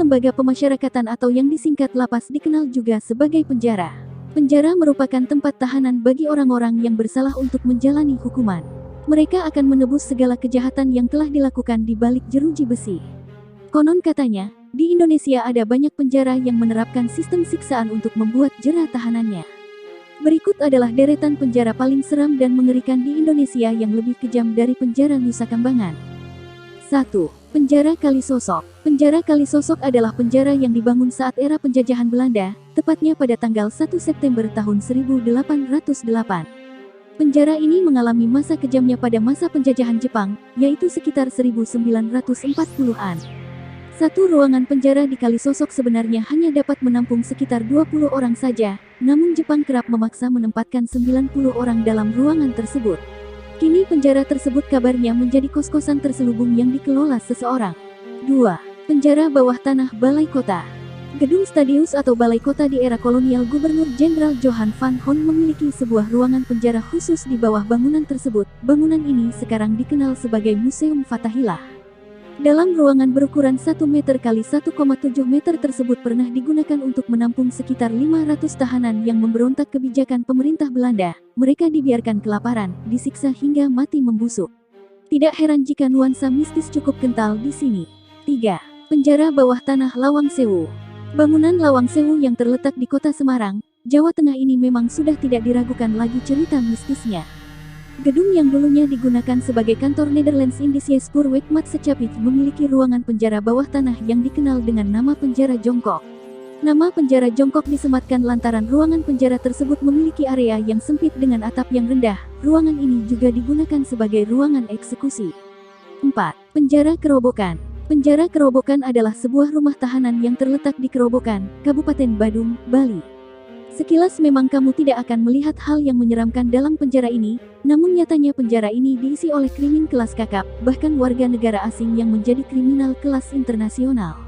lembaga pemasyarakatan atau yang disingkat lapas dikenal juga sebagai penjara. Penjara merupakan tempat tahanan bagi orang-orang yang bersalah untuk menjalani hukuman. Mereka akan menebus segala kejahatan yang telah dilakukan di balik jeruji besi. Konon katanya, di Indonesia ada banyak penjara yang menerapkan sistem siksaan untuk membuat jera tahanannya. Berikut adalah deretan penjara paling seram dan mengerikan di Indonesia yang lebih kejam dari penjara Nusa Kambangan. 1. Penjara Kalisosok. Penjara Kalisosok adalah penjara yang dibangun saat era penjajahan Belanda, tepatnya pada tanggal 1 September tahun 1808. Penjara ini mengalami masa kejamnya pada masa penjajahan Jepang, yaitu sekitar 1940-an. Satu ruangan penjara di Kalisosok sebenarnya hanya dapat menampung sekitar 20 orang saja, namun Jepang kerap memaksa menempatkan 90 orang dalam ruangan tersebut. Kini penjara tersebut kabarnya menjadi kos-kosan terselubung yang dikelola seseorang. 2. Penjara bawah tanah Balai Kota. Gedung Stadius atau Balai Kota di era kolonial Gubernur Jenderal Johan van Hoorn memiliki sebuah ruangan penjara khusus di bawah bangunan tersebut. Bangunan ini sekarang dikenal sebagai Museum Fathahillah. Dalam ruangan berukuran 1 meter kali 1,7 meter tersebut pernah digunakan untuk menampung sekitar 500 tahanan yang memberontak kebijakan pemerintah Belanda. Mereka dibiarkan kelaparan, disiksa hingga mati membusuk. Tidak heran jika nuansa mistis cukup kental di sini. 3. Penjara bawah tanah Lawang Sewu. Bangunan Lawang Sewu yang terletak di kota Semarang, Jawa Tengah ini memang sudah tidak diragukan lagi cerita mistisnya. Gedung yang dulunya digunakan sebagai kantor Nederlands Indische Spoorweg Maatschappij memiliki ruangan penjara bawah tanah yang dikenal dengan nama penjara jongkok. Nama penjara jongkok disematkan lantaran ruangan penjara tersebut memiliki area yang sempit dengan atap yang rendah. Ruangan ini juga digunakan sebagai ruangan eksekusi. 4. Penjara Kerobokan. Penjara Kerobokan adalah sebuah rumah tahanan yang terletak di Kerobokan, Kabupaten Badung, Bali. Sekilas memang kamu tidak akan melihat hal yang menyeramkan dalam penjara ini, namun nyatanya penjara ini diisi oleh krimin kelas kakap, bahkan warga negara asing yang menjadi kriminal kelas internasional.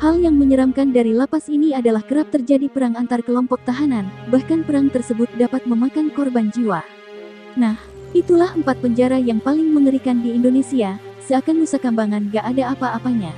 Hal yang menyeramkan dari lapas ini adalah kerap terjadi perang antar kelompok tahanan, bahkan perang tersebut dapat memakan korban jiwa. Nah, itulah 4 penjara yang paling mengerikan di Indonesia, seakan Nusa Kambangan gak ada apa-apanya.